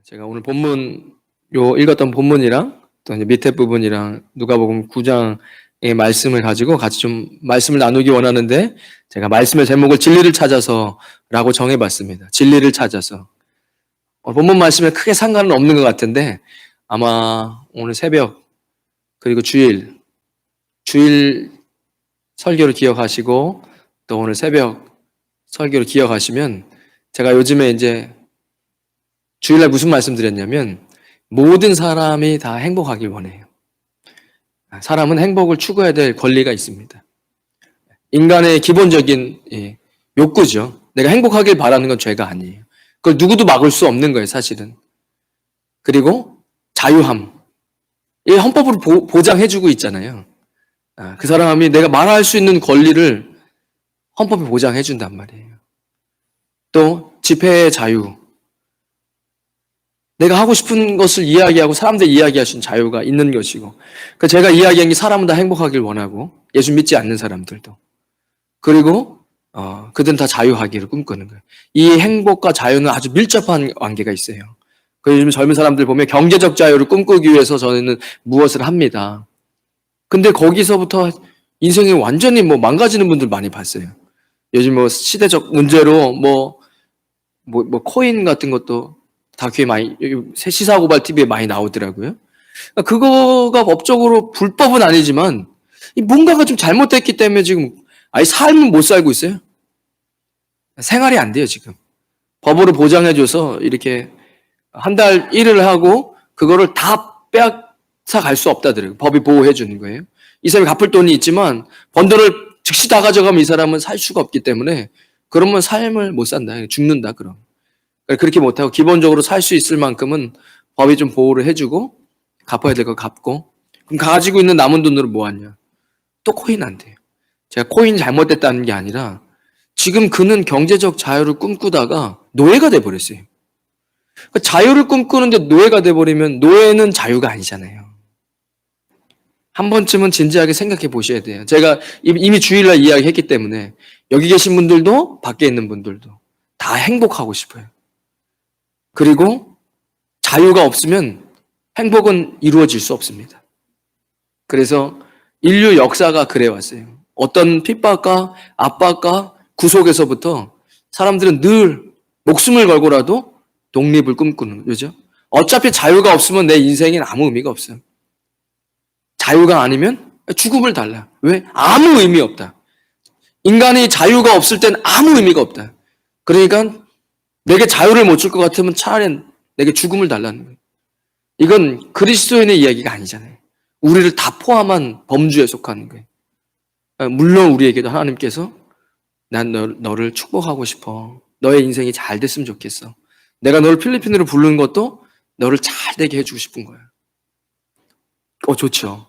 제가 오늘 본문 읽었던 본문이랑 또 이제 밑에 부분이랑 누가복음 9장의 말씀을 가지고 같이 좀 말씀을 나누기 원하는데, 제가 말씀의 제목을 진리를 찾아서라고 정해봤습니다. 진리를 찾아서. 본문 말씀에 크게 상관은 없는 것 같은데, 아마 오늘 새벽 그리고 주일 설교를 기억하시고 또 오늘 새벽 설교를 기억하시면, 제가 요즘에 이제 주일날 무슨 말씀 드렸냐면, 모든 사람이 다 행복하길 원해요. 사람은 행복을 추구해야 될 권리가 있습니다. 인간의 기본적인 욕구죠. 내가 행복하길 바라는 건 죄가 아니에요. 그걸 누구도 막을 수 없는 거예요, 사실은. 그리고 자유함. 이 헌법으로 보장해주고 있잖아요. 그 사람이 내가 말할 수 있는 권리를 헌법이 보장해준단 말이에요. 또 집회의 자유. 내가 하고 싶은 것을 이야기하고 사람들이 이야기할 수 있는 자유가 있는 것이고, 제가 이야기한 게 사람은 다 행복하길 원하고, 예수 믿지 않는 사람들도. 그리고 그들은 다 자유하기를 꿈꾸는 거예요. 이 행복과 자유는 아주 밀접한 관계가 있어요. 요즘 젊은 사람들 보면 경제적 자유를 꿈꾸기 위해서 저는 무엇을 합니다. 근데 거기서부터 인생이 완전히 망가지는 분들 많이 봤어요. 요즘 시대적 문제로 코인 같은 것도 다큐에 많이, 시사고발 TV에 많이 나오더라고요. 그거가 법적으로 불법은 아니지만 뭔가가 좀 잘못됐기 때문에 지금 아예 삶은 못 살고 있어요. 생활이 안 돼요, 지금. 법으로 보장해줘서 이렇게 한 달 일을 하고 그거를 다 빼앗아 갈 수 없다더라고요. 법이 보호해주는 거예요. 이 사람이 갚을 돈이 있지만 번 돈을 즉시 다 가져가면 이 사람은 살 수가 없기 때문에, 그러면 삶을 못 산다. 죽는다, 그럼. 그렇게 못하고 기본적으로 살 수 있을 만큼은 법이 좀 보호를 해주고 갚아야 될 거 갚고, 그럼 가지고 있는 남은 돈으로 뭐 하냐? 또 코인 안 돼요. 제가 코인 잘못됐다는 게 아니라 지금 그는 경제적 자유를 꿈꾸다가 노예가 돼버렸어요. 자유를 꿈꾸는데 노예가 돼버리면 노예는 자유가 아니잖아요. 한 번쯤은 진지하게 생각해 보셔야 돼요. 제가 이미 주일날 이야기했기 때문에 여기 계신 분들도 밖에 있는 분들도 다 행복하고 싶어요. 그리고 자유가 없으면 행복은 이루어질 수 없습니다. 그래서 인류 역사가 그래 왔어요. 어떤 핍박과 압박과 구속에서부터 사람들은 늘 목숨을 걸고라도 독립을 꿈꾸는 거죠. 어차피 자유가 없으면 내 인생엔 아무 의미가 없어요. 자유가 아니면 죽음을 달라. 왜? 아무 의미 없다. 인간이 자유가 없을 땐 아무 의미가 없다. 그러니까 내게 자유를 못 줄 것 같으면 차라리 내게 죽음을 달라는 거예요. 이건 그리스도인의 이야기가 아니잖아요. 우리를 다 포함한 범주에 속하는 거예요. 물론 우리에게도 하나님께서 난 너를 축복하고 싶어. 너의 인생이 잘 됐으면 좋겠어. 내가 너를 필리핀으로 부르는 것도 너를 잘 되게 해주고 싶은 거예요. 좋죠.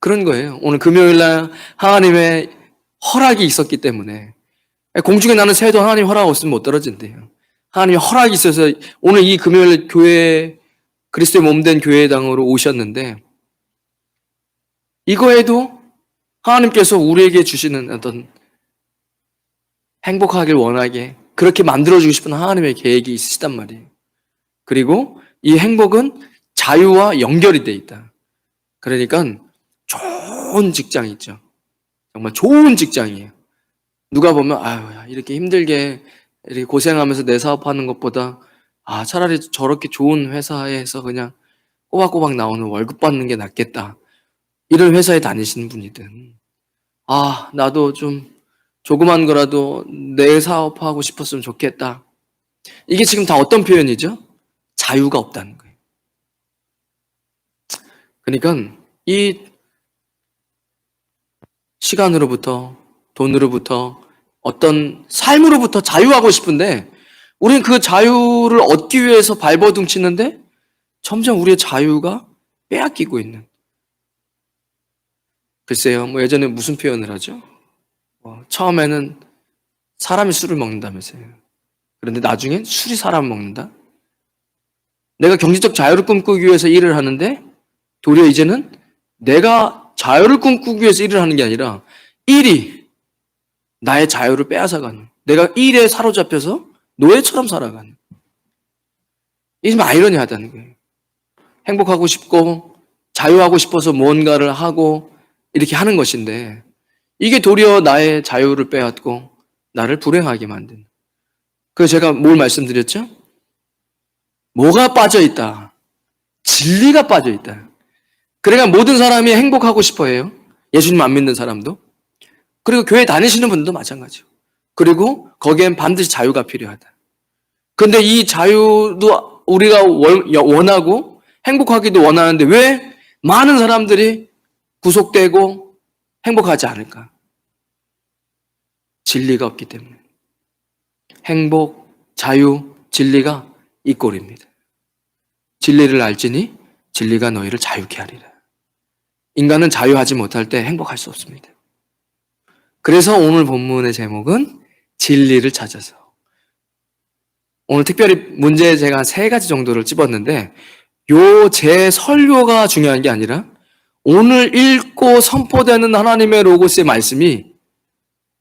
그런 거예요. 오늘 금요일날 하나님의 허락이 있었기 때문에, 공중에 나는 새도 하나님 허락 없으면 못 떨어진대요. 하나님의 허락이 있어서 오늘 이 금요일 교회, 그리스도의 몸된 교회당으로 오셨는데, 이거에도 하나님께서 우리에게 주시는 어떤 행복하길 원하게 그렇게 만들어주고 싶은 하나님의 계획이 있으시단 말이에요. 그리고 이 행복은 자유와 연결이 돼 있다. 그러니까 좋은 직장이 있죠. 정말 좋은 직장이에요. 누가 보면 이렇게 힘들게 이렇게 고생하면서 내 사업하는 것보다 차라리 저렇게 좋은 회사에서 그냥 꼬박꼬박 나오는 월급 받는 게 낫겠다. 이런 회사에 다니시는 분이든, 나도 좀 조그만 거라도 내 사업하고 싶었으면 좋겠다. 이게 지금 다 어떤 표현이죠? 자유가 없다는 거예요. 그러니까 이 시간으로부터, 돈으로부터, 어떤 삶으로부터 자유하고 싶은데, 우리는 그 자유를 얻기 위해서 발버둥 치는데 점점 우리의 자유가 빼앗기고 있는. 글쎄요, 예전에 무슨 표현을 하죠? 처음에는 사람이 술을 먹는다면서요. 그런데 나중엔 술이 사람을 먹는다? 내가 경제적 자유를 꿈꾸기 위해서 일을 하는데 도리어 이제는 내가 자유를 꿈꾸기 위해서 일을 하는 게 아니라 일이 나의 자유를 빼앗아가는, 내가 일에 사로잡혀서 노예처럼 살아가는. 이게 좀 아이러니하다는 거예요. 행복하고 싶고 자유하고 싶어서 뭔가를 하고 이렇게 하는 것인데 이게 도리어 나의 자유를 빼앗고 나를 불행하게 만드는. 그래서 제가 뭘 말씀드렸죠? 뭐가 빠져 있다? 진리가 빠져 있다. 그러니까 모든 사람이 행복하고 싶어 해요. 예수님 안 믿는 사람도. 그리고 교회 다니시는 분들도 마찬가지고. 그리고 거기엔 반드시 자유가 필요하다. 근데 이 자유도 우리가 원하고 행복하기도 원하는데 왜 많은 사람들이 구속되고 행복하지 않을까? 진리가 없기 때문에. 행복, 자유, 진리가 이 꼴입니다. 진리를 알지니 진리가 너희를 자유케 하리라. 인간은 자유하지 못할 때 행복할 수 없습니다. 그래서 오늘 본문의 제목은 진리를 찾아서. 오늘 특별히 문제 제가 한 3가지 정도를 찝었는데 요 제 설교가 중요한 게 아니라 오늘 읽고 선포되는 하나님의 로고스의 말씀이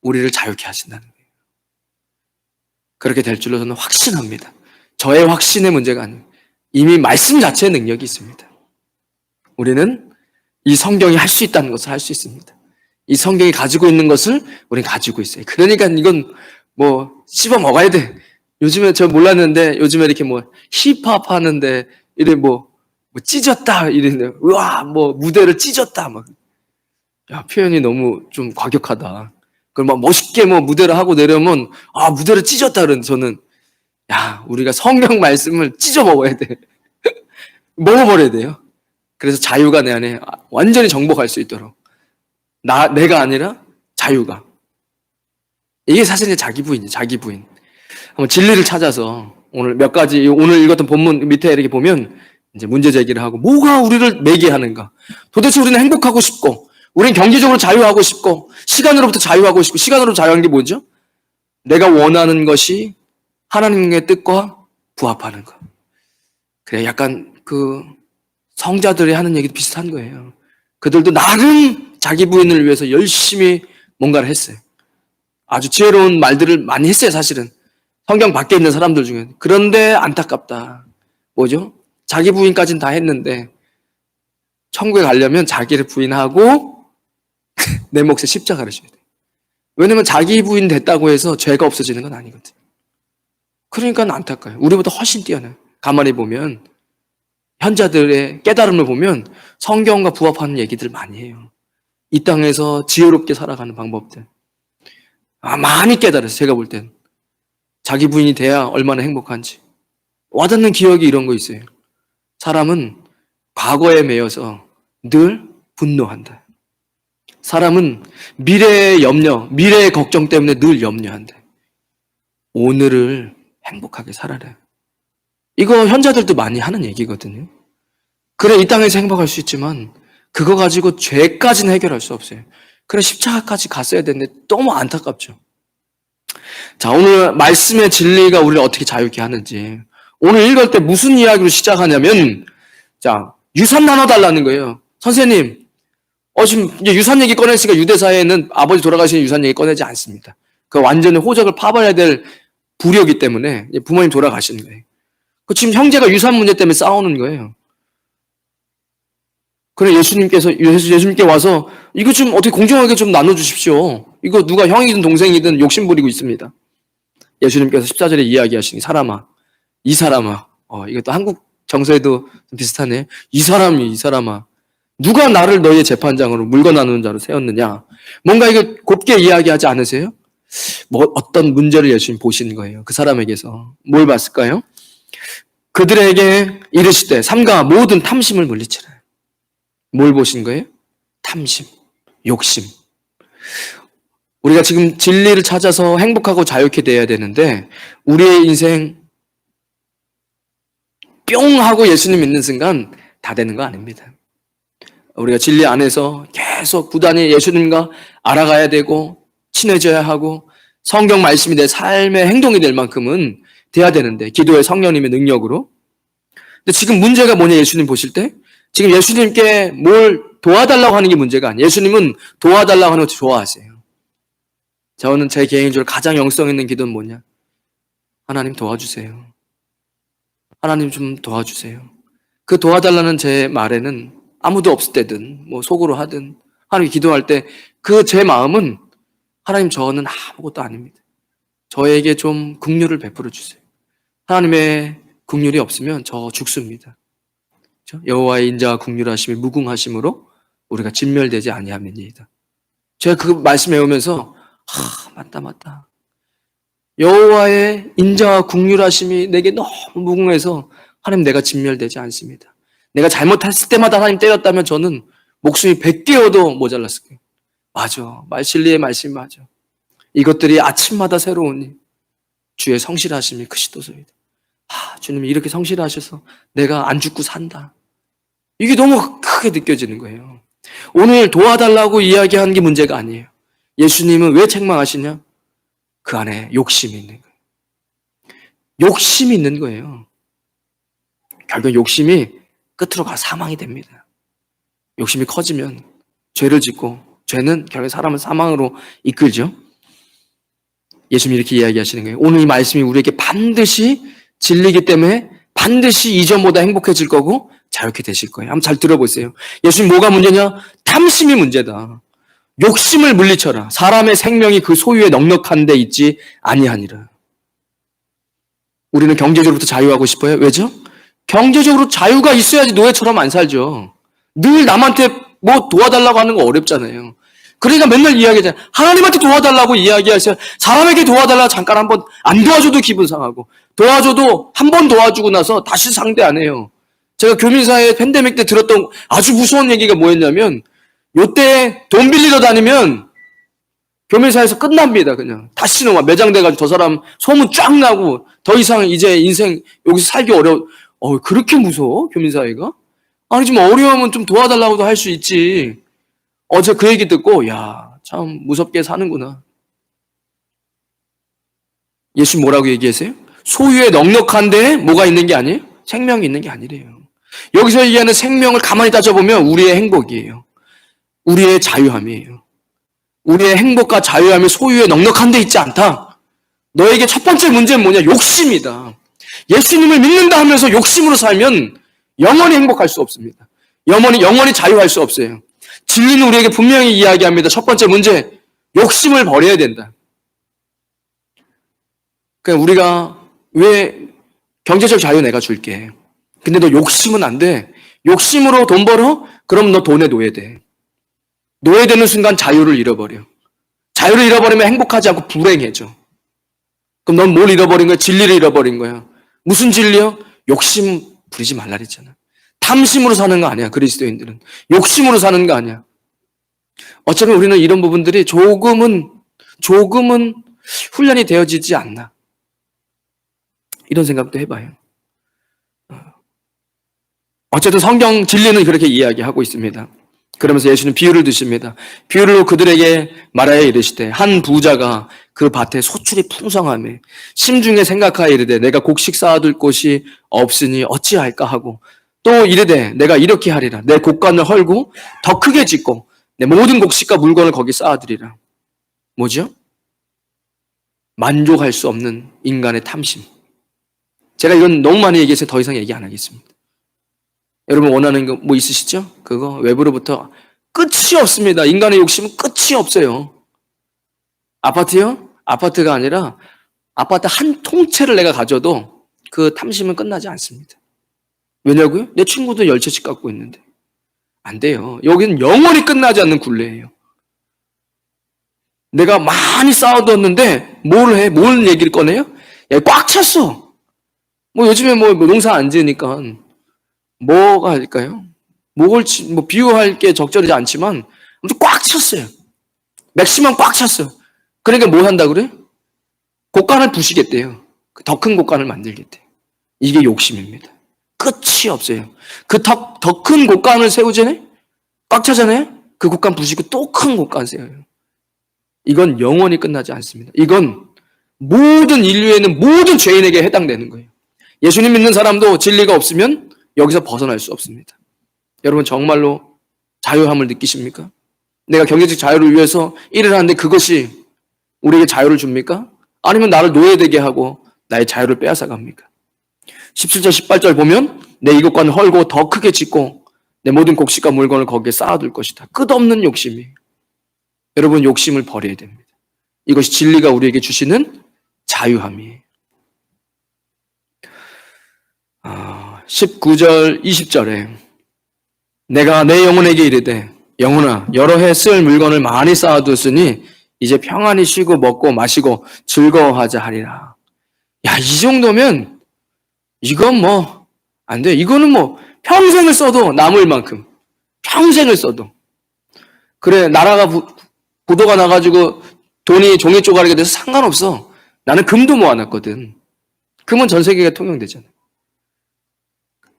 우리를 자유케 하신다는 거예요. 그렇게 될 줄로 저는 확신합니다. 저의 확신의 문제가 아니에요. 이미 말씀 자체의 능력이 있습니다. 우리는 이 성경이 할 수 있다는 것을 할 수 있습니다. 이 성경이 가지고 있는 것을 우리는 가지고 있어요. 그러니까 이건 뭐 씹어 먹어야 돼. 요즘에 저 몰랐는데 요즘에 이렇게 뭐 힙합 하는데 이래 뭐 찢었다 이랬는데 우와 뭐 무대를 찢었다 막. 야, 표현이 너무 좀 과격하다. 그럼 막 멋있게 뭐 무대를 하고 내려면 아 무대를 찢었다 그러는데 저는 야 우리가 성경 말씀을 찢어 먹어야 돼. 먹어버려야 돼요. 그래서 자유가 내 안에 완전히 정복할 수 있도록 내가 아니라 자유가. 이게 사실 자기 부인이에요. 자기 부인. 한번 진리를 찾아서 오늘 몇 가지 오늘 읽었던 본문 밑에 이렇게 보면 이제 문제 제기를 하고 뭐가 우리를 매게 하는가? 도대체 우리는 행복하고 싶고 우리는 경제적으로 자유하고 싶고 시간으로부터 자유하고 싶고 시간으로 자유한 게 뭐죠? 내가 원하는 것이 하나님의 뜻과 부합하는 것. 그래 약간 그 성자들이 하는 얘기도 비슷한 거예요. 그들도 나름 자기 부인을 위해서 열심히 뭔가를 했어요. 아주 지혜로운 말들을 많이 했어요, 사실은. 성경 밖에 있는 사람들 중에. 그런데 안타깝다. 뭐죠? 자기 부인까지는 다 했는데 천국에 가려면 자기를 부인하고 내 몫에 십자가를 져야 돼요. 왜냐면 자기 부인 됐다고 해서 죄가 없어지는 건 아니거든. 그러니까 안타까워요. 우리보다 훨씬 뛰어나요. 가만히 보면 현자들의 깨달음을 보면 성경과 부합하는 얘기들 많이 해요. 이 땅에서 지혜롭게 살아가는 방법들. 많이 깨달았어요. 제가 볼 땐. 자기 부인이 돼야 얼마나 행복한지. 와닿는 기억이 이런 거 있어요. 사람은 과거에 매여서 늘 분노한다. 사람은 미래의 염려, 미래의 걱정 때문에 늘 염려한다. 오늘을 행복하게 살아라. 이거 현자들도 많이 하는 얘기거든요. 그래 이 땅에서 행복할 수 있지만 그거 가지고 죄까지는 해결할 수 없어요. 그래 십자가까지 갔어야 되는데 너무 안타깝죠. 자, 오늘 말씀의 진리가 우리를 어떻게 자유케 하는지. 오늘 읽을 때 무슨 이야기로 시작하냐면, 자, 유산 나눠달라는 거예요. 선생님, 지금 이제 유산 얘기 꺼냈으니까 유대사회는 아버지 돌아가신 유산 얘기 꺼내지 않습니다. 그 완전히 호적을 파봐야 될 불효이기 때문에 부모님 돌아가시는 거예요. 그 지금 형제가 유산 문제 때문에 싸우는 거예요. 그래 예수님께 와서 이거 좀 어떻게 공정하게 좀 나눠주십시오. 이거 누가 형이든 동생이든 욕심 부리고 있습니다. 예수님께서 14절에 이야기하시니 이 사람아 이것도 한국 정서에도 비슷하네. 이 사람아 누가 나를 너희의 재판장으로 물건 나누는 자로 세웠느냐. 뭔가 이거 곱게 이야기하지 않으세요? 뭐 어떤 문제를 예수님 보신 거예요. 그 사람에게서 뭘 봤을까요? 그들에게 이르시되 삼가 모든 탐심을 물리치라. 뭘 보신 거예요? 탐심, 욕심. 우리가 지금 진리를 찾아서 행복하고 자유케 돼야 되는데 우리의 인생 뿅 하고 예수님 믿는 순간 다 되는 거 아닙니다. 우리가 진리 안에서 계속 부단히 예수님과 알아가야 되고 친해져야 하고 성경 말씀이 내 삶의 행동이 될 만큼은 돼야 되는데 기도의 성령님의 능력으로. 근데 지금 문제가 뭐냐 예수님 보실 때 지금 예수님께 뭘 도와달라고 하는 게 문제가 아니에요. 예수님은 도와달라고 하는 거 좋아하세요. 저는 제 개인적으로 가장 영성 있는 기도는 뭐냐? 하나님 도와주세요. 하나님 좀 도와주세요. 그 도와달라는 제 말에는 아무도 없을 때든 뭐 속으로 하든 하나님 기도할 때 그 제 마음은 하나님 저는 아무것도 아닙니다. 저에게 좀 긍휼을 베풀어 주세요. 하나님의 긍휼이 없으면 저 죽습니다. 그렇죠? 여호와의 인자와 긍휼하심이 무궁하심으로 우리가 진멸되지 아니함이니이다. 제가 그 말씀 외우면서 맞다. 여호와의 인자와 긍휼하심이 내게 너무 무궁해서 하나님 내가 진멸되지 않습니다. 내가 잘못했을 때마다 하나님 때렸다면 저는 목숨이 100개여도 모자랐을 거예요. 맞아. 진리의 말씀이 맞아. 이것들이 아침마다 새로우니 주의 성실하심이 크시도소이다. 주님이 이렇게 성실하셔서 내가 안 죽고 산다. 이게 너무 크게 느껴지는 거예요. 오늘 도와달라고 이야기한 게 문제가 아니에요. 예수님은 왜 책망하시냐? 그 안에 욕심이 있는 거예요. 욕심이 있는 거예요. 결국 욕심이 끝으로 가 사망이 됩니다. 욕심이 커지면 죄를 짓고 죄는 결국 사람을 사망으로 이끌죠. 예수님이 이렇게 이야기하시는 거예요. 오늘 이 말씀이 우리에게 반드시 진리이기 때문에 반드시 이전보다 행복해질 거고 자유케 되실 거예요. 한번 잘 들어보세요. 예수님 뭐가 문제냐? 탐심이 문제다. 욕심을 물리쳐라. 사람의 생명이 그 소유에 넉넉한 데 있지 아니하니라. 우리는 경제적으로부터 자유하고 싶어요. 왜죠? 경제적으로 자유가 있어야지 노예처럼 안 살죠. 늘 남한테 뭐 도와달라고 하는 거 어렵잖아요. 그러니까 맨날 이야기하잖아요. 하나님한테 도와달라고 이야기하세요. 사람에게 도와달라고 잠깐 한번 안 도와줘도 기분 상하고 도와줘도 한 번 도와주고 나서 다시 상대 안 해요. 제가 교민사회 팬데믹 때 들었던 아주 무서운 얘기가 뭐였냐면 요때 돈 빌리러 다니면 교민사회에서 끝납니다. 그냥 다시는 와 매장돼가지고 저 사람 소문 쫙 나고 더 이상 이제 인생 여기서 살기 어려워. 그렇게 무서워? 교민사회가? 아니 좀 어려우면 좀 도와달라고도 할 수 있지. 어제 그 얘기 듣고 참 무섭게 사는구나. 예수님 뭐라고 얘기하세요? 소유에 넉넉한데 뭐가 있는 게 아니에요? 생명이 있는 게 아니래요. 여기서 얘기하는 생명을 가만히 따져보면 우리의 행복이에요. 우리의 자유함이에요. 우리의 행복과 자유함이 소유에 넉넉한 데 있지 않다. 너에게 첫 번째 문제는 뭐냐? 욕심이다. 예수님을 믿는다 하면서 욕심으로 살면 영원히 행복할 수 없습니다. 영원히 자유할 수 없어요. 진리는 우리에게 분명히 이야기합니다. 첫 번째 문제, 욕심을 버려야 된다. 그러니까 우리가 왜 경제적 자유 내가 줄게. 근데 너 욕심은 안 돼. 욕심으로 돈 벌어? 그럼 너 돈에 노예돼. 노예되는 순간 자유를 잃어버려. 자유를 잃어버리면 행복하지 않고 불행해져. 그럼 넌 뭘 잃어버린 거야? 진리를 잃어버린 거야. 무슨 진리요? 욕심 부리지 말라 그랬잖아. 탐심으로 사는 거 아니야. 그리스도인들은. 욕심으로 사는 거 아니야. 어쩌면 우리는 이런 부분들이 조금은 훈련이 되어지지 않나. 이런 생각도 해봐요. 어쨌든 성경 진리는 그렇게 이야기하고 있습니다. 그러면서 예수는 비유를 드십니다. 비유로 그들에게 말하여 이르시되 한 부자가 그 밭에 소출이 풍성하며 심중에 생각하여 이르되 내가 곡식 쌓아둘 곳이 없으니 어찌할까 하고 또 이르되 내가 이렇게 하리라 내 곡간을 헐고 더 크게 짓고 내 모든 곡식과 물건을 거기 쌓아두리라. 뭐죠? 만족할 수 없는 인간의 탐심. 제가 이건 너무 많이 얘기해서 더 이상 얘기 안 하겠습니다. 여러분 원하는 거 뭐 있으시죠? 그거 외부로부터 끝이 없습니다. 인간의 욕심은 끝이 없어요. 아파트요? 아파트가 아니라 아파트 한 통째를 내가 가져도 그 탐심은 끝나지 않습니다. 왜냐고요? 내 친구도 10채씩 갖고 있는데. 안 돼요. 여기는 영원히 끝나지 않는 굴레예요. 내가 많이 쌓아뒀는데 뭘 해? 뭔 얘기를 꺼내요? 야, 꽉 찼어. 뭐 요즘에 뭐 농사 안 지으니까 뭐가 할까요? 뭐 비유할 게 적절하지 않지만 아무튼 꽉 찼어요. 맥시멈 꽉 찼어요. 그러니까 뭐 한다 그래? 곡간을 부시겠대요. 더 큰 곡간을 만들겠대요. 이게 욕심입니다. 끝이 없어요. 그 더 큰 곡간을 세우잖아요? 꽉 차잖아요? 그 곡간 부시고 또 큰 곡간 세워요. 이건 영원히 끝나지 않습니다. 이건 모든 인류에는 모든 죄인에게 해당되는 거예요. 예수님 믿는 사람도 진리가 없으면 여기서 벗어날 수 없습니다. 여러분 정말로 자유함을 느끼십니까? 내가 경제적 자유를 위해서 일을 하는데 그것이 우리에게 자유를 줍니까? 아니면 나를 노예되게 하고 나의 자유를 빼앗아 갑니까? 17절, 18절 보면 내 이곳과는 헐고 더 크게 짓고 내 모든 곡식과 물건을 거기에 쌓아둘 것이다. 끝없는 욕심이. 여러분, 욕심을 버려야 됩니다. 이것이 진리가 우리에게 주시는 자유함이에요. 19절, 20절에 내가 내 영혼에게 이르되 영혼아 여러 해 쓸 물건을 많이 쌓아두었으니 이제 평안히 쉬고 먹고 마시고 즐거워하자 하리라. 야, 이 정도면 이건 뭐 안 돼. 이거는 뭐 평생을 써도 남을 만큼. 평생을 써도. 그래, 나라가 부도가 나가지고 돈이 종이 쪼가리게 돼서 상관없어. 나는 금도 모아놨거든. 금은 전 세계가 통용되잖아.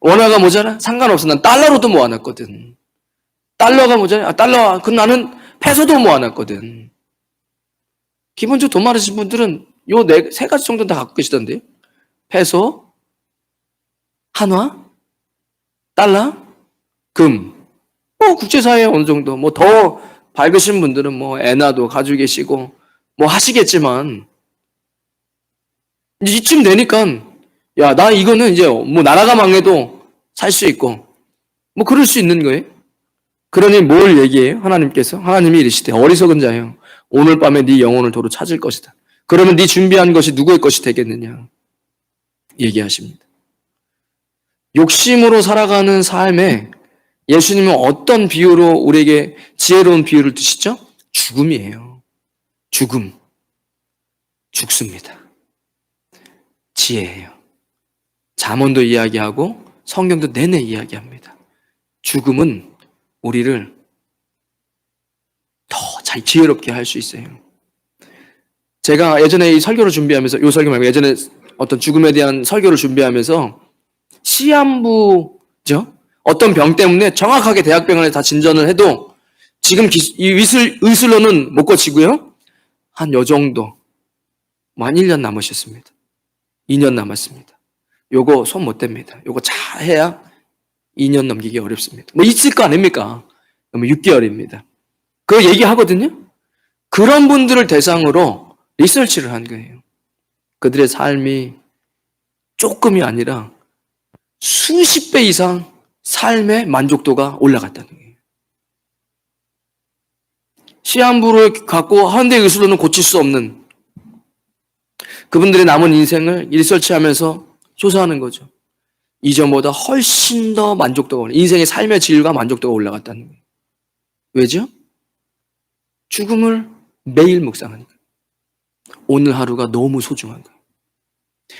원화가 모자라? 상관없어. 난 달러로도 모아놨거든. 달러가 모자라? 달러. 그럼 나는 페소도 모아놨거든. 기본적으로 돈 많으신 분들은 요 세 가지 정도는 다 갖고 계시던데요. 페소, 한화, 달러, 금. 뭐 국제사회에 어느 정도 뭐 더 밝으신 분들은 뭐 엔화도 가지고 계시고 뭐 하시겠지만 이쯤 되니까 야, 나 이거는 이제 뭐 나라가 망해도 살 수 있고 뭐 그럴 수 있는 거예요. 그러니 뭘 얘기해요? 하나님께서 하나님이 이르시되 어리석은 자여 오늘 밤에 네 영혼을 도로 찾을 것이다. 그러면 네 준비한 것이 누구의 것이 되겠느냐 얘기하십니다. 욕심으로 살아가는 삶에 예수님은 어떤 비유로 우리에게 지혜로운 비유를 드시죠? 죽음이에요. 죽음. 죽습니다. 지혜예요. 잠언도 이야기하고 성경도 내내 이야기합니다. 죽음은 우리를 더 잘 지혜롭게 할 수 있어요. 제가 예전에 이 설교를 준비하면서, 요 설교 말고 예전에 어떤 죽음에 대한 설교를 준비하면서 시한부죠? 어떤 병 때문에 정확하게 대학병원에 다 진전을 해도 지금 이 의술로는 못 고치고요. 한 요 정도. 뭐 한 1년 남으셨습니다. 2년 남았습니다. 요거 손 못 댑니다. 요거 잘 해야 2년 넘기기 어렵습니다. 뭐 있을 거 아닙니까? 그러면 6개월입니다. 그 얘기하거든요. 그런 분들을 대상으로 리서치를 한 거예요. 그들의 삶이 조금이 아니라 수십 배 이상 삶의 만족도가 올라갔다는 거예요. 시한부를 갖고 현대 의술로는 고칠 수 없는 그분들의 남은 인생을 리서치하면서 조사하는 거죠. 이전보다 훨씬 더 만족도가 올라, 인생의 삶의 질과 만족도가 올라갔다는 거예요. 왜죠? 죽음을 매일 묵상하니까. 오늘 하루가 너무 소중한 거예요.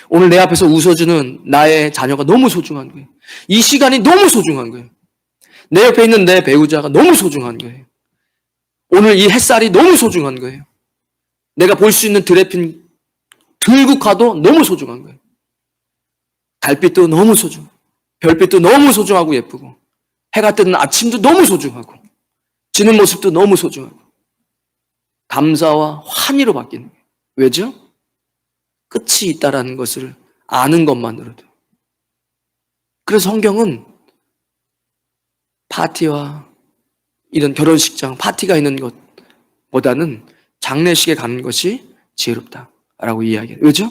오늘 내 앞에서 웃어주는 나의 자녀가 너무 소중한 거예요. 이 시간이 너무 소중한 거예요. 내 옆에 있는 내 배우자가 너무 소중한 거예요. 오늘 이 햇살이 너무 소중한 거예요. 내가 볼 수 있는 드레핀 들국화도 너무 소중한 거예요. 달빛도 너무 소중하고 별빛도 너무 소중하고 예쁘고 해가 뜨는 아침도 너무 소중하고 지는 모습도 너무 소중하고 감사와 환희로 바뀌는 거예요. 왜죠? 끝이 있다라는 것을 아는 것만으로도. 그래서 성경은 파티와 이런 결혼식장, 파티가 있는 것보다는 장례식에 가는 것이 지혜롭다라고 이야기해요. 왜죠?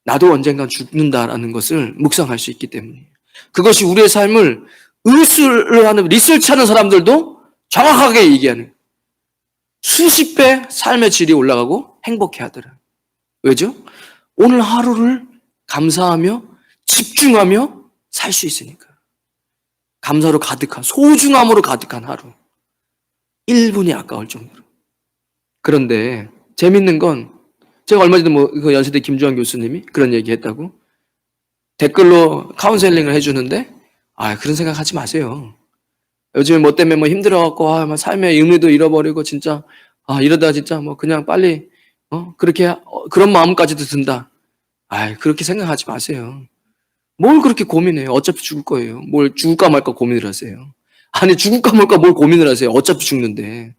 나도 언젠간 죽는다라는 것을 묵상할 수 있기 때문이에요. 그것이 우리의 삶을 의술을 하는, 리서치하는 사람들도 정확하게 얘기하는 거예요. 수십 배 삶의 질이 올라가고 행복해 하더라. 왜죠? 오늘 하루를 감사하며 집중하며 살 수 있으니까. 감사로 가득한, 소중함으로 가득한 하루. 1분이 아까울 정도로. 그런데 재밌는 건 제가 얼마 전에 그 연세대 김주환 교수님이 그런 얘기 했다고 댓글로 카운셀링을 해주는데 그런 생각 하지 마세요. 요즘에 뭐 때문에 뭐 힘들어갖고 삶의 의미도 잃어버리고 진짜 이러다 진짜 뭐 그냥 빨리 그렇게 그런 마음까지도 든다. 그렇게 생각하지 마세요. 뭘 그렇게 고민해요? 어차피 죽을 거예요. 뭘 죽을까 말까 고민을 하세요. 아니 죽을까 말까 뭘 고민을 하세요? 어차피 죽는데.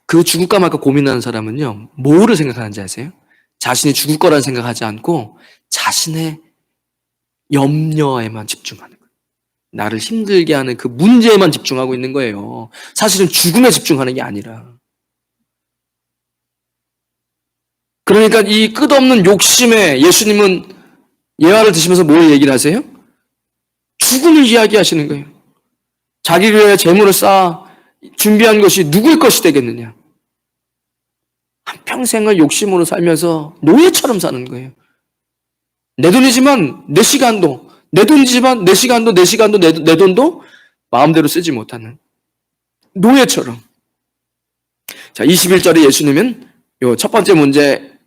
그 죽을까 말까 고민하는 사람은요, 뭐를 생각하는지 아세요? 자신이 죽을 거라는 생각하지 않고 자신의 염려에만 집중하는 거예요. 나를 힘들게 하는 그 문제에만 집중하고 있는 거예요. 사실은 죽음에 집중하는 게 아니라. 그러니까 이 끝없는 욕심에 예수님은 예화를 드시면서 뭘 얘기를 하세요? 죽음을 이야기하시는 거예요. 자기를 위해 재물을 쌓아 준비한 것이 누구의 것이 되겠느냐. 한평생을 욕심으로 살면서 노예처럼 사는 거예요. 내 돈이지만 내 시간도, 내 돈이지만 내 시간도, 내 돈도 마음대로 쓰지 못하는 노예처럼. 자, 21절에 예수님은 요 첫 번째 문제,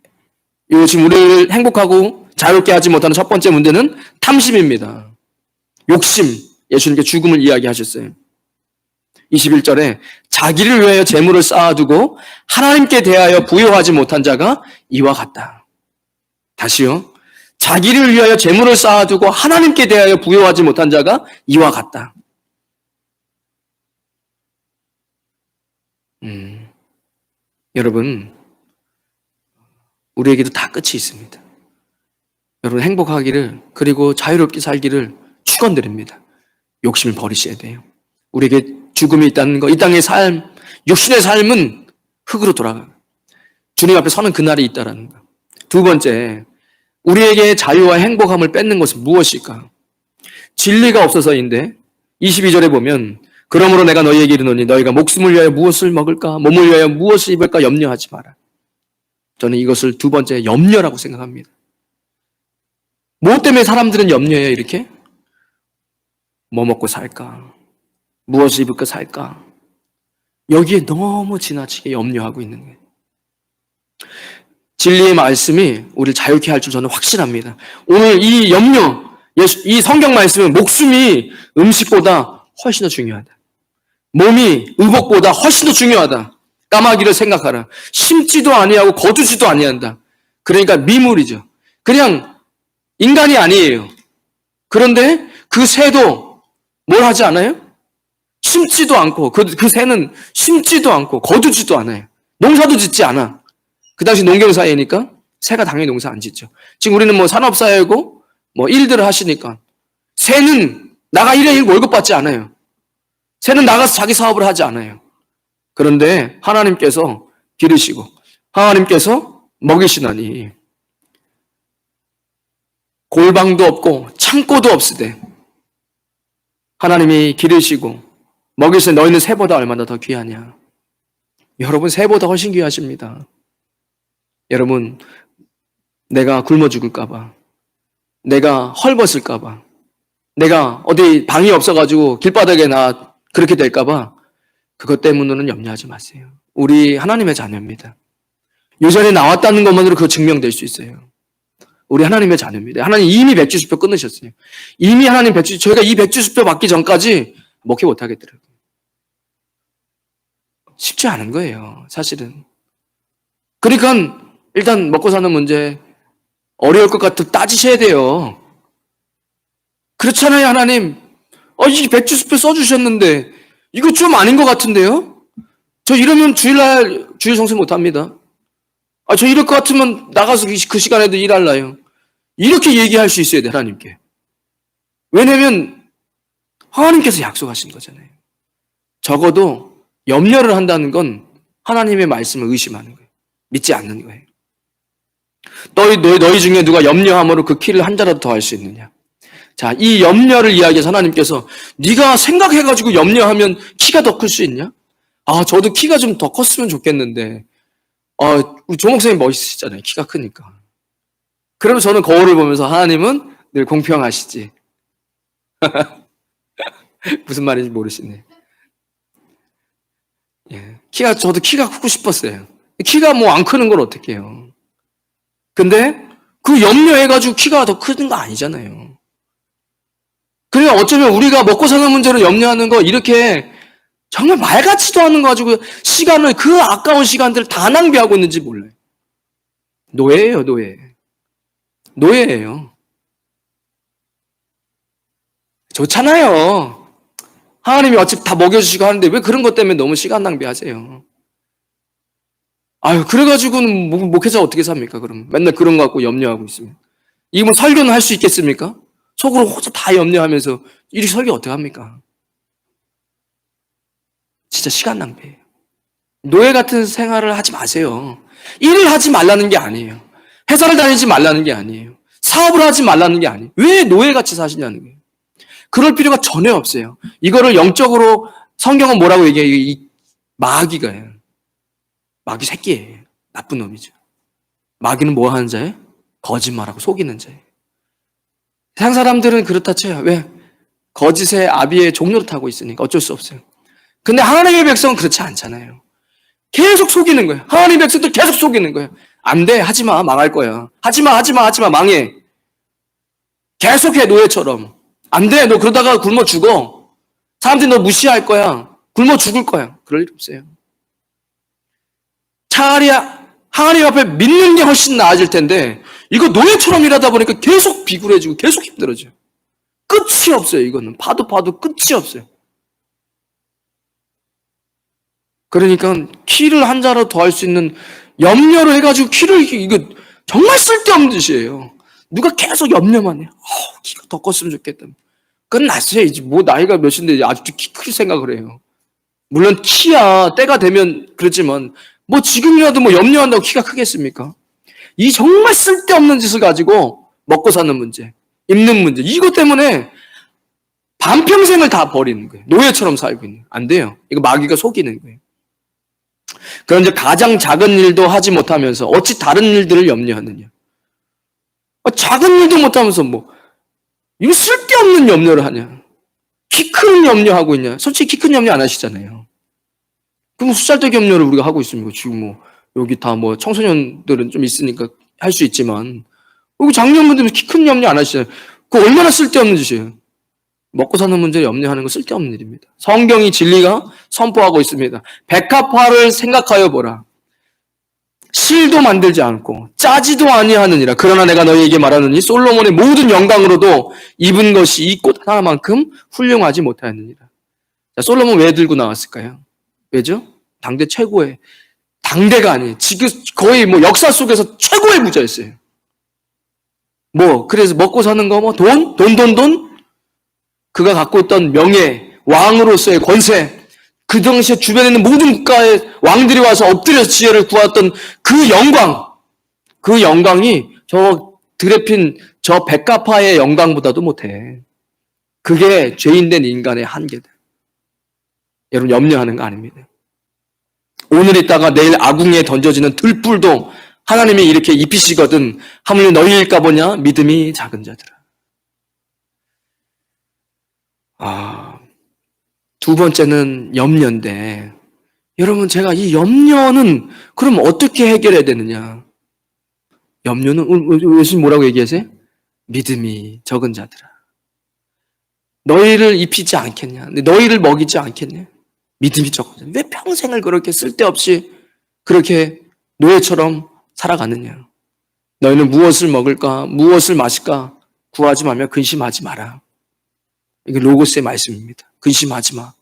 요 지금 우리를 행복하고 자유롭게 하지 못하는 첫 번째 문제는 탐심입니다. 욕심. 예수님께 죽음을 이야기하셨어요. 21절에 자기를 위하여 재물을 쌓아두고 하나님께 대하여 부여하지 못한 자가 이와 같다. 다시요. 자기를 위하여 재물을 쌓아두고 하나님께 대하여 부여하지 못한 자가 이와 같다. 여러분, 우리에게도 다 끝이 있습니다. 여러분 행복하기를, 그리고 자유롭게 살기를 축원드립니다. 욕심을 버리셔야 돼요. 우리에게 죽음이 있다는 거, 이 땅의 삶, 육신의 삶은 흙으로 돌아가요. 주님 앞에 서는 그날이 있다라는 거. 두 번째, 우리에게 자유와 행복함을 뺏는 것은 무엇일까? 진리가 없어서인데 22절에 보면 그러므로 내가 너희에게 이르노니 너희가 목숨을 위하여 무엇을 먹을까? 몸을 위하여 무엇을 입을까? 염려하지 마라. 저는 이것을 두 번째 염려라고 생각합니다. 무엇 때문에 사람들은 염려해요, 이렇게? 뭐 먹고 살까? 무엇을 입을까 살까? 여기에 너무 지나치게 염려하고 있는 거예요. 진리의 말씀이 우리를 자유케 할 줄 저는 확신합니다. 오늘 이 염려, 이 성경 말씀은 목숨이 음식보다 훨씬 더 중요하다. 몸이 의복보다 훨씬 더 중요하다. 까마귀를 생각하라. 심지도 아니하고 거두지도 아니한다. 그러니까 미물이죠. 그냥 인간이 아니에요. 그런데 그 새도 뭘 하지 않아요? 심지도 않고, 그 새는 심지도 않고 거두지도 않아요. 농사도 짓지 않아. 그 당시 농경사회니까 새가 당연히 농사 안 짓죠. 지금 우리는 뭐 산업사회고 뭐 일들을 하시니까 새는 나가 일해 월급 받지 않아요. 새는 나가서 자기 사업을 하지 않아요. 그런데 하나님께서 기르시고 하나님께서 먹이시나니 골방도 없고 창고도 없으되 하나님이 기르시고 먹이시는 너희는 새보다 얼마나 더 귀하냐. 여러분 새보다 훨씬 귀하십니다. 여러분 내가 굶어 죽을까봐, 내가 헐벗을까봐, 내가 어디 방이 없어가지고 길바닥에 나 그렇게 될까봐 그것 때문에는 염려하지 마세요. 우리 하나님의 자녀입니다. 요전에 나왔다는 것만으로 그거 증명될 수 있어요. 우리 하나님의 자녀입니다. 하나님 이미 백주수표 끊으셨어요. 이미 하나님 저희가 이 백주수표 받기 전까지 목회 못하겠더라고요. 쉽지 않은 거예요, 사실은. 그러니까 일단 먹고 사는 문제 어려울 것 같아 따지셔야 돼요. 그렇잖아요, 하나님. 이 백주수표 써주셨는데 이거 좀 아닌 것 같은데요? 저 이러면 주일날 주일 성수 못합니다. 저 이럴 것 같으면 나가서 그 시간에도 일할라요. 이렇게 얘기할 수 있어야 돼, 하나님께. 왜냐면 하나님께서 약속하신 거잖아요. 적어도 염려를 한다는 건 하나님의 말씀을 의심하는 거예요. 믿지 않는 거예요. 너희 중에 누가 염려함으로 그 키를 한 자라도 더 할 수 있느냐. 자, 이 염려를 이야기해서 하나님께서 네가 생각해가지고 염려하면 키가 더 클 수 있냐? 저도 키가 좀 더 컸으면 좋겠는데 우리 조 목사님 멋있으시잖아요. 키가 크니까. 그러면 저는 거울을 보면서 하나님은 늘 공평하시지. 무슨 말인지 모르시네. 예. 저도 키가 크고 싶었어요. 키가 뭐 안 크는 걸 어떻게 해요. 근데 그 염려해가지고 키가 더 크는 거 아니잖아요. 그러니까 어쩌면 우리가 먹고 사는 문제로 염려하는 거 이렇게 정말 말 같지도 않은 거 가지고 시간을, 그 아까운 시간들을 다 낭비하고 있는지 몰라요. 노예예요, 노예. 노예예요. 좋잖아요. 하나님이 어차피 다 먹여주시고 하는데 왜 그런 것 때문에 너무 시간 낭비하세요? 그래가지고는 목회자 어떻게 삽니까, 그럼? 맨날 그런 거 갖고 염려하고 있으면. 이거 뭐 설교는 할 수 있겠습니까? 속으로 혼자 다 염려하면서 이렇게 설교 어떻게 합니까? 진짜 시간 낭비예요. 노예 같은 생활을 하지 마세요. 일을 하지 말라는 게 아니에요. 회사를 다니지 말라는 게 아니에요. 사업을 하지 말라는 게 아니에요. 왜 노예같이 사시냐는 거예요. 그럴 필요가 전혀 없어요. 이거를 영적으로 성경은 뭐라고 얘기해요? 이 마귀가요. 마귀 새끼예요. 나쁜 놈이죠. 마귀는 뭐 하는 자예요? 거짓말하고 속이는 자예요. 세상 사람들은 그렇다 쳐요. 왜? 거짓의 아비의 종로를 타고 있으니까 어쩔 수 없어요. 근데 하나님의 백성은 그렇지 않잖아요. 계속 속이는 거예요. 하나님의 백성들 계속 속이는 거예요. 안 돼. 하지 마. 망할 거야. 하지 마. 망해. 계속해. 노예처럼. 안 돼. 너 그러다가 굶어 죽어. 사람들이 너 무시할 거야. 굶어 죽을 거야. 그럴 일 없어요. 차라리 하나님 앞에 믿는 게 훨씬 나아질 텐데 이거 노예처럼 일하다 보니까 계속 비굴해지고 계속 힘들어져요. 끝이 없어요. 이거는 봐도 끝이 없어요. 그러니까 키를 한 자로 더할 수 있는 염려를 해가지고 키를 이거 정말 쓸데없는 짓이에요. 누가 계속 염려만 해요. 키가 더 컸으면 좋겠다. 끝났어요. 이제 뭐 나이가 몇인데 아직도 키 클 생각을 해요. 물론 키야 때가 되면 그렇지만 뭐 지금이라도 뭐 염려한다고 키가 크겠습니까? 이 정말 쓸데없는 짓을 가지고 먹고 사는 문제, 입는 문제 이것 때문에 반평생을 다 버리는 거예요. 노예처럼 살고 있는 거예요. 안 돼요. 이거 마귀가 속이는 거예요. 그런데 가장 작은 일도 하지 못하면서 어찌 다른 일들을 염려하느냐. 작은 일도 못하면서 뭐 이거 쓸데없는 염려를 하냐. 키 큰 염려하고 있냐. 솔직히 키 큰 염려 안 하시잖아요. 그럼 숫살대기 염려를 우리가 하고 있습니다. 지금 뭐 여기 다 뭐 청소년들은 좀 있으니까 할 수 있지만 여기 장년분들은 키 큰 염려 안 하시잖아요. 그거 얼마나 쓸데없는 짓이에요. 먹고 사는 문제를 염려하는 건 쓸데없는 일입니다. 성경이 진리가 선포하고 있습니다. 백합화를 생각하여 보라. 실도 만들지 않고 짜지도 아니하느니라. 그러나 내가 너희에게 말하느니 솔로몬의 모든 영광으로도 입은 것이 이 꽃 하나만큼 훌륭하지 못하였느니라. 자, 솔로몬 왜 들고 나왔을까요? 왜죠? 당대 최고의, 당대가 아니에요. 지금 거의 뭐 역사 속에서 최고의 부자였어요. 뭐 그래서 먹고 사는 거 뭐 돈. 그가 갖고 있던 명예, 왕으로서의 권세, 그 당시에 주변에 있는 모든 국가의 왕들이 와서 엎드려서 지혜를 구했던 그 영광이 저 드레핀 저 백합화의 영광보다도 못해. 그게 죄인된 인간의 한계다. 여러분 염려하는 거 아닙니다. 오늘 있다가 내일 아궁이에 던져지는 들불도 하나님이 이렇게 입히시거든. 하물며 너희일까 보냐? 믿음이 작은 자들아. 두 번째는 염려인데, 여러분 제가 이 염려는 그럼 어떻게 해결해야 되느냐? 염려는 예수님 뭐라고 얘기하세요? 믿음이 적은 자들아. 너희를 입히지 않겠냐? 너희를 먹이지 않겠냐? 믿음이 적은 자들아. 왜 평생을 그렇게 쓸데없이 그렇게 노예처럼 살아가느냐? 너희는 무엇을 먹을까? 무엇을 마실까? 구하지 말며 근심하지 마라. 이게 로고스의 말씀입니다. 근심하지 마.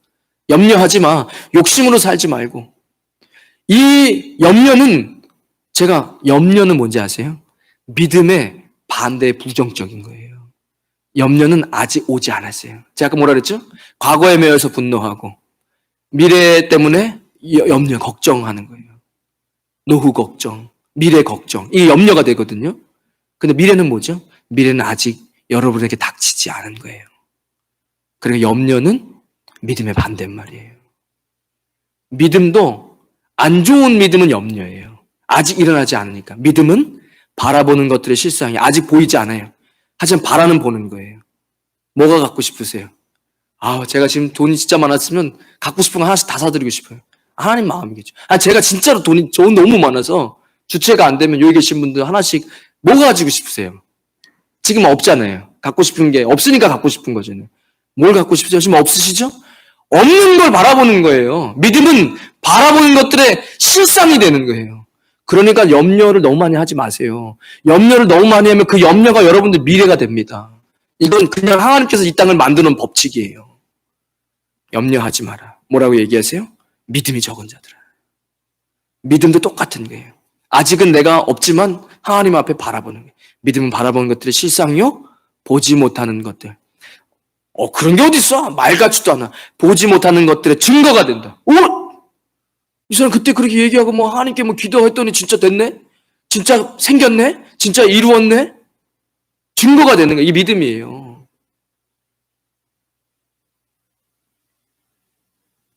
염려하지 마. 욕심으로 살지 말고. 이 염려는 염려는 뭔지 아세요? 믿음의 반대 부정적인 거예요. 염려는 아직 오지 않았어요. 제가 아까 뭐라 그랬죠? 과거에 매여서 분노하고 미래 때문에 염려, 걱정하는 거예요. 노후 걱정, 미래 걱정. 이게 염려가 되거든요. 근데 미래는 뭐죠? 미래는 아직 여러분에게 닥치지 않은 거예요. 그러니까 염려는 믿음의 반대말이에요. 믿음도 안 좋은 믿음은 염려예요. 아직 일어나지 않으니까. 믿음은 바라보는 것들의 실상이 아직 보이지 않아요. 하지만 바라는 보는 거예요. 뭐가 갖고 싶으세요? 제가 지금 돈이 진짜 많았으면 갖고 싶은 거 하나씩 다 사드리고 싶어요. 하나님 마음이겠죠. 제가 진짜로 돈이 너무 많아서 주체가 안 되면 여기 계신 분들 하나씩 뭐가 가지고 싶으세요? 지금 없잖아요. 갖고 싶은 게 없으니까 갖고 싶은 거잖아요. 뭘 갖고 싶으세요? 지금 없으시죠? 없는 걸 바라보는 거예요. 믿음은 바라보는 것들의 실상이 되는 거예요. 그러니까 염려를 너무 많이 하지 마세요. 염려를 너무 많이 하면 그 염려가 여러분들 미래가 됩니다. 이건 그냥 하나님께서 이 땅을 만드는 법칙이에요. 염려하지 마라. 뭐라고 얘기하세요? 믿음이 적은 자들아. 믿음도 똑같은 거예요. 아직은 내가 없지만 하나님 앞에 바라보는 거예요. 믿음은 바라보는 것들의 실상이요, 보지 못하는 것들. 그런 게 어딨어? 말 같지도 않아. 보지 못하는 것들의 증거가 된다. 이 사람 그때 그렇게 얘기하고 하나님께 기도했더니 진짜 됐네? 진짜 생겼네? 진짜 이루었네? 증거가 되는 거예요. 이 믿음이에요.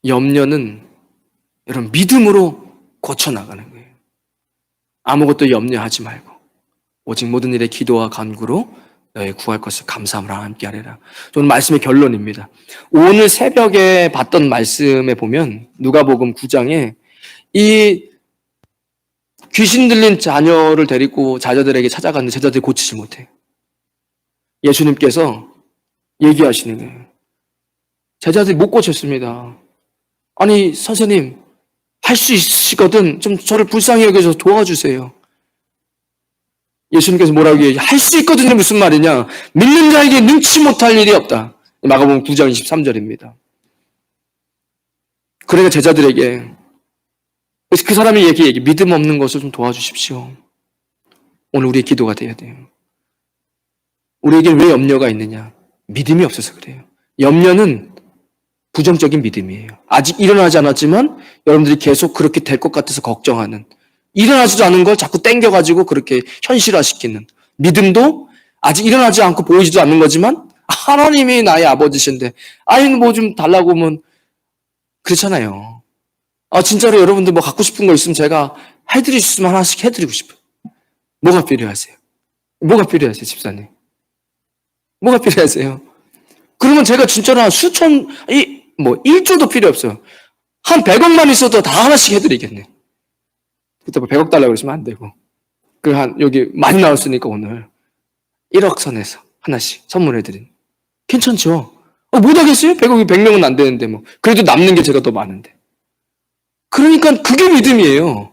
염려는 여러분 믿음으로 고쳐나가는 거예요. 아무것도 염려하지 말고 오직 모든 일에 기도와 간구로 너의 구할 것을 감사함으로 함께 하리라. 저는 말씀의 결론입니다. 오늘 새벽에 봤던 말씀에 보면 누가복음 9장에 이 귀신 들린 자녀를 데리고 자녀들에게 찾아갔는데 제자들이 고치지 못해요. 예수님께서 얘기하시는 거예요. 제자들이 못 고쳤습니다. 아니 선생님 할 수 있으시거든 좀 저를 불쌍히 여겨서 도와주세요. 예수님께서 뭐라고 얘기해요? 할 수 있거든요. 무슨 말이냐? 믿는 자에게 능치 못할 일이 없다. 마가복음 9장 23절입니다. 그러니까 제자들에게 그 사람이 얘기 믿음 없는 것을 좀 도와주십시오. 오늘 우리의 기도가 돼야 돼요. 우리에게 왜 염려가 있느냐? 믿음이 없어서 그래요. 염려는 부정적인 믿음이에요. 아직 일어나지 않았지만 여러분들이 계속 그렇게 될 것 같아서 걱정하는, 일어나지도 않은 걸 자꾸 땡겨가지고 그렇게 현실화시키는 믿음도 아직 일어나지 않고 보이지도 않는 거지만 하나님이 나의 아버지신데 아니 뭐 좀 달라고 하면 그렇잖아요. 진짜로 여러분들 뭐 갖고 싶은 거 있으면 제가 해드릴 수 있으면 하나씩 해드리고 싶어요. 뭐가 필요하세요? 뭐가 필요하세요, 집사님? 뭐가 필요하세요? 그러면 제가 진짜로 한 수천, 1조도 필요 없어요. 한 100억만 있어도 다 하나씩 해드리겠네. 그때 뭐 100억 달라고 그러시면 안 되고. 여기 많이 나왔으니까 오늘 1억 선에서 하나씩 선물해드린. 괜찮죠? 못하겠어요? 100억이 100명은 안 되는데 뭐. 그래도 남는 게 제가 더 많은데. 그러니까 그게 믿음이에요.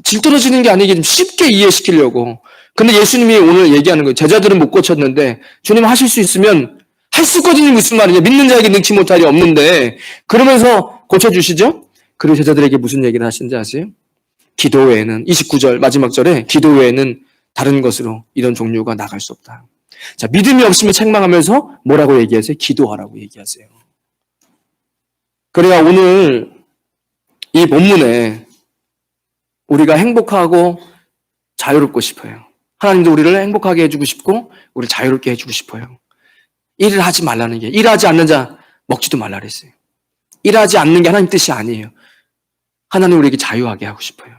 질 떨어지는 게 아니게 좀 쉽게 이해시키려고. 근데 예수님이 오늘 얘기하는 거예요. 제자들은 못 고쳤는데 주님 하실 수 있으면 할 수 있거든요. 무슨 말이냐. 믿는 자에게 능치 못할 일이 없는데 그러면서 고쳐주시죠? 그리고 제자들에게 무슨 얘기를 하시는지 아세요? 기도 외에는 29절 마지막 절에 기도 외에는 다른 것으로 이런 종류가 나갈 수 없다. 자, 믿음이 없으면 책망하면서 뭐라고 얘기하세요? 기도하라고 얘기하세요. 그래야 오늘 이 본문에 우리가 행복하고 자유롭고 싶어요. 하나님도 우리를 행복하게 해주고 싶고 우리를 자유롭게 해주고 싶어요. 일을 하지 말라는 게, 일하지 않는 자 먹지도 말라 그랬어요. 일하지 않는 게 하나님 뜻이 아니에요. 하나님 우리에게 자유하게 하고 싶어요.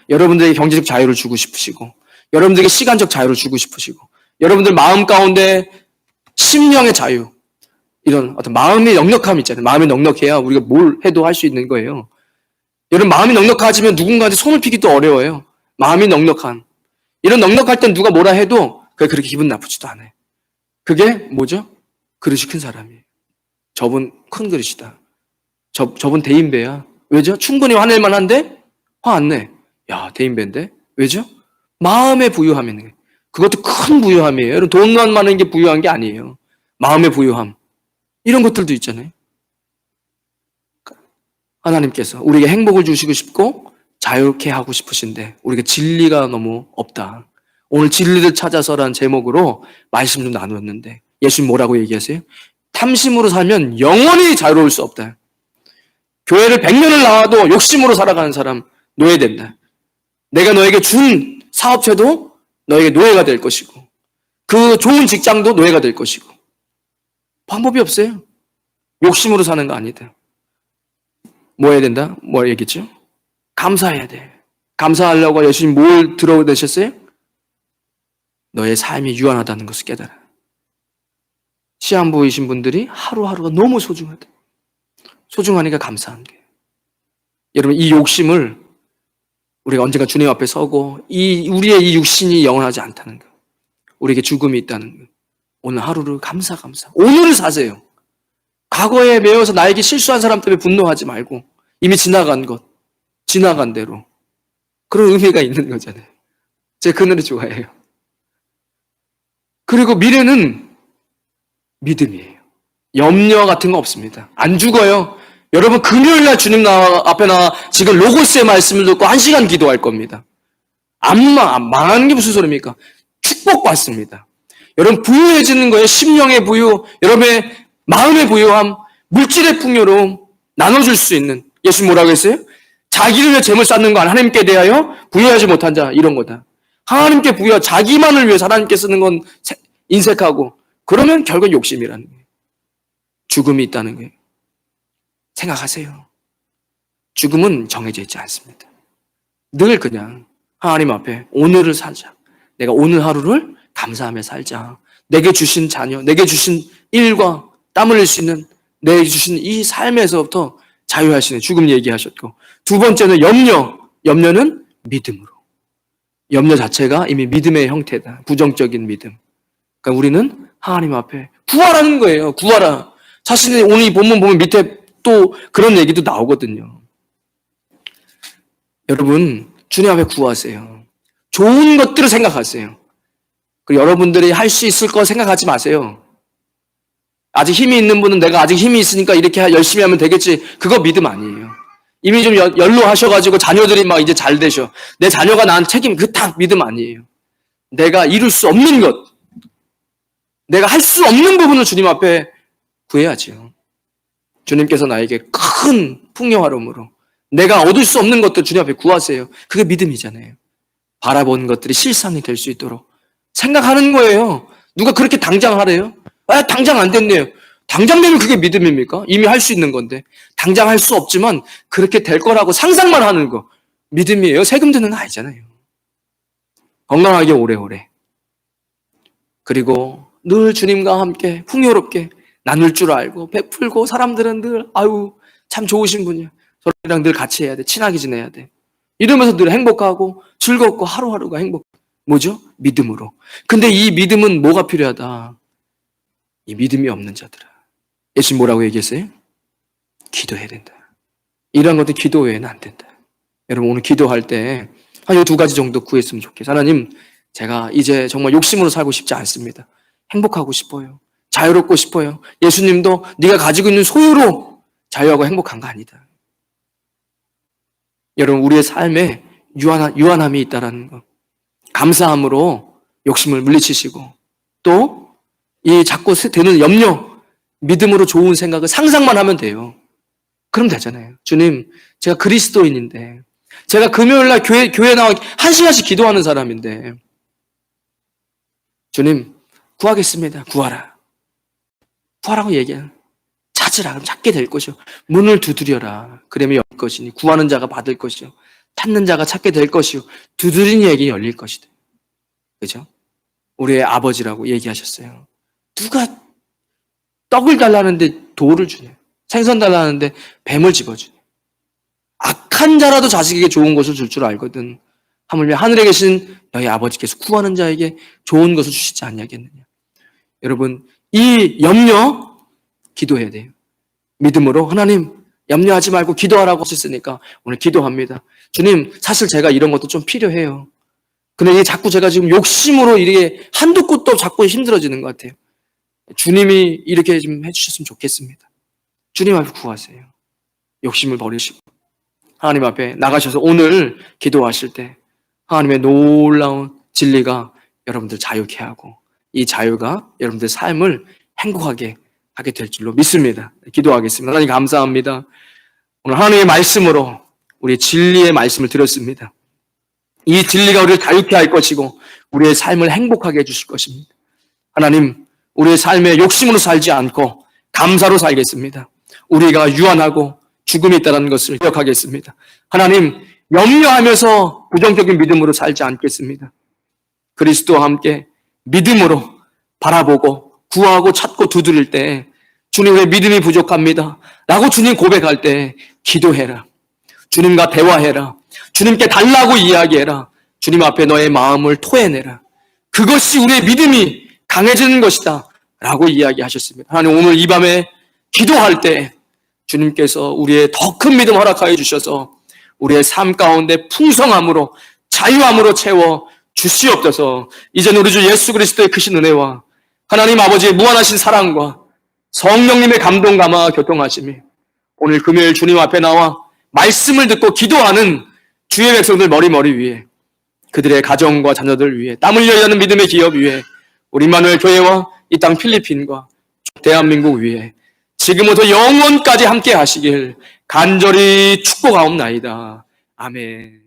여러분들에게 경제적 자유를 주고 싶으시고 여러분들에게 시간적 자유를 주고 싶으시고 여러분들 마음 가운데 심령의 자유, 이런 어떤 마음의 넉넉함 있잖아요. 마음이 넉넉해야 우리가 뭘 해도 할 수 있는 거예요. 여러분 마음이 넉넉하지만 누군가한테 손을 피기도 어려워요. 마음이 넉넉한, 이런 넉넉할 땐 누가 뭐라 해도 그렇게 기분 나쁘지도 않아요. 그게 뭐죠? 그릇이 큰 사람이에요. 저분 큰 그릇이다. 저분 대인배야. 왜죠? 충분히 화낼 만한데 화 안 내. 야, 대인배인데? 왜죠? 마음의 부유함이 있는 거예요. 그것도 큰 부유함이에요. 여러분 돈만 많은 게 부유한 게 아니에요. 마음의 부유함. 이런 것들도 있잖아요. 하나님께서 우리에게 행복을 주시고 싶고 자유롭게 하고 싶으신데 우리가 진리가 너무 없다. 오늘 진리를 찾아서라는 제목으로 말씀 좀 나누었는데 예수님 뭐라고 얘기하세요? 탐심으로 살면 영원히 자유로울 수 없다. 교회를 100년을 나와도 욕심으로 살아가는 사람 노예된다. 내가 너에게 준 사업체도 너에게 노예가 될 것이고 그 좋은 직장도 노예가 될 것이고 방법이 없어요. 욕심으로 사는 거 아니다. 뭐 해야 된다? 뭐 얘기했죠? 감사해야 돼. 감사하려고 예수님 뭘 들어내셨어요? 너의 삶이 유한하다는 것을 깨달아. 시한부이신 분들이 하루하루가 너무 소중하다. 소중하니까 감사한 게. 여러분 이 욕심을 우리가 언젠가 주님 앞에 서고 우리의 이 육신이 영원하지 않다는 거, 우리에게 죽음이 있다는 거, 오늘 하루를 감사. 오늘을 사세요. 과거에 매여서 나에게 실수한 사람 때문에 분노하지 말고 이미 지나간 것, 지나간 대로 그런 의미가 있는 거잖아요. 제가 그 노래 좋아해요. 그리고 미래는 믿음이에요. 염려 같은 거 없습니다. 안 죽어요. 여러분 금요일날 주님 앞에 나와 지금 로고스의 말씀을 듣고 1시간 기도할 겁니다. 안 망하는 게 무슨 소리입니까? 축복받습니다. 여러분 부유해지는 거예요. 심령의 부유, 여러분의 마음의 부유함, 물질의 풍요로움 나눠줄 수 있는. 예수님 뭐라고 했어요? 자기를 위해 재물 쌓는 거 하나님께 대하여 부유하지 못한 자, 이런 거다. 하나님께 부여, 자기만을 위해서 하나님께 쓰는 건 인색하고, 그러면 결국 욕심이라는 거예요. 죽음이 있다는 거예요. 생각하세요. 죽음은 정해져 있지 않습니다. 늘 그냥 하나님 앞에 오늘을 살자. 내가 오늘 하루를 감사하며 살자. 내게 주신 자녀, 내게 주신 일과 땀 흘릴 수 있는 내게 주신 이 삶에서부터 자유하시는 죽음 얘기하셨고, 두 번째는 염려. 염려는 믿음으로. 염려 자체가 이미 믿음의 형태다. 부정적인 믿음. 그러니까 우리는 하나님 앞에 구하라는 거예요. 구하라. 사실 오늘 이 본문 보면 밑에 또 그런 얘기도 나오거든요. 여러분, 주님 앞에 구하세요. 좋은 것들을 생각하세요. 그리고 여러분들이 할 수 있을 거 생각하지 마세요. 아직 힘이 있는 분은 내가 아직 힘이 있으니까 이렇게 열심히 하면 되겠지. 그거 믿음 아니에요. 이미 좀 연로하셔가지고 자녀들이 막 이제 잘 되셔. 내 자녀가 나한 책임, 그 다 믿음 아니에요. 내가 이룰 수 없는 것, 내가 할 수 없는 부분을 주님 앞에 구해야지요. 주님께서 나에게 큰 풍요하름으로 내가 얻을 수 없는 것들 주님 앞에 구하세요. 그게 믿음이잖아요. 바라본 것들이 실상이 될 수 있도록 생각하는 거예요. 누가 그렇게 당장 하래요? 아, 당장 안 됐네요. 당장 되면 그게 믿음입니까? 이미 할 수 있는 건데. 당장 할 수 없지만 그렇게 될 거라고 상상만 하는 거 믿음이에요. 세금 드는 거 아니잖아요. 건강하게 오래오래. 그리고 늘 주님과 함께 풍요롭게 나눌 줄 알고 베풀고, 사람들은 늘 아유 참 좋으신 분이야. 저랑 늘 같이 해야 돼. 친하게 지내야 돼. 이러면서 늘 행복하고 즐겁고 하루하루가 행복. 뭐죠? 믿음으로. 근데 이 믿음은 뭐가 필요하다? 이 믿음이 없는 자들아. 예수님 뭐라고 얘기했어요? 기도해야 된다. 이런 것도 기도 외에는 안 된다. 여러분 오늘 기도할 때 한 이 두 가지 정도 구했으면 좋겠어요. 하나님, 제가 이제 정말 욕심으로 살고 싶지 않습니다. 행복하고 싶어요. 자유롭고 싶어요. 예수님도 네가 가지고 있는 소유로 자유하고 행복한 거 아니다. 여러분 우리의 삶에 유한함이 있다는 거, 감사함으로 욕심을 물리치시고, 또 이 자꾸 드는 염려, 믿음으로 좋은 생각을 상상만 하면 돼요. 그럼 되잖아요. 주님, 제가 그리스도인인데, 제가 금요일날 교회 나와 1시간씩 기도하는 사람인데, 주님 구하겠습니다. 구하라. 구하라고 얘기해. 찾으라. 그럼 찾게 될 것이요. 문을 두드려라. 그러면 열릴 것이니 구하는 자가 받을 것이요. 찾는 자가 찾게 될 것이요. 두드리는 이에게 열릴 것이다. 그죠? 우리의 아버지라고 얘기하셨어요. 누가 떡을 달라는데 돌을 주냐? 생선 달라는데 뱀을 집어주냐? 악한 자라도 자식에게 좋은 것을 줄 줄 알거든. 하물며 하늘에 계신 너희 아버지께서 구하는 자에게 좋은 것을 주시지 않냐겠느냐. 여러분 이 염려 기도해야 돼요. 믿음으로 하나님 염려하지 말고 기도하라고 하셨으니까 오늘 기도합니다. 주님, 사실 제가 이런 것도 좀 필요해요. 근데 이게 자꾸 제가 지금 욕심으로 이게 한두 끝도 자꾸 힘들어지는 것 같아요. 주님이 이렇게 좀 해주셨으면 좋겠습니다. 주님 앞에 구하세요. 욕심을 버리시고 하나님 앞에 나가셔서 오늘 기도하실 때 하나님의 놀라운 진리가 여러분들 자유케 하고, 이 자유가 여러분들 삶을 행복하게 하게 될 줄로 믿습니다. 기도하겠습니다. 하나님 감사합니다. 오늘 하나님의 말씀으로 우리 진리의 말씀을 드렸습니다. 이 진리가 우리를 자유케 할 것이고 우리의 삶을 행복하게 해주실 것입니다. 하나님, 우리의 삶에 욕심으로 살지 않고 감사로 살겠습니다. 우리가 유한하고 죽음이 있다는 것을 기억하겠습니다. 하나님, 염려하면서 부정적인 믿음으로 살지 않겠습니다. 그리스도와 함께 믿음으로 바라보고 구하고 찾고 두드릴 때 주님 왜 믿음이 부족합니다 라고 주님 고백할 때 기도해라. 주님과 대화해라. 주님께 달라고 이야기해라. 주님 앞에 너의 마음을 토해내라. 그것이 우리의 믿음이 강해지는 것이다 라고 이야기하셨습니다. 하나님, 오늘 이 밤에 기도할 때 주님께서 우리의 더 큰 믿음 허락하여 주셔서 우리의 삶 가운데 풍성함으로 자유함으로 채워 주시옵소서. 이제는 우리 주 예수 그리스도의 크신 은혜와 하나님 아버지의 무한하신 사랑과 성령님의 감동 감화 교통하심이 오늘 금요일 주님 앞에 나와 말씀을 듣고 기도하는 주의 백성들 머리 위에, 그들의 가정과 자녀들 위에, 땀 흘려 하는 믿음의 기업 위에, 우리 임마누엘 교회와 이 땅 필리핀과 대한민국 위에 지금부터 영원까지 함께 하시길 간절히 축복하옵나이다. 아멘.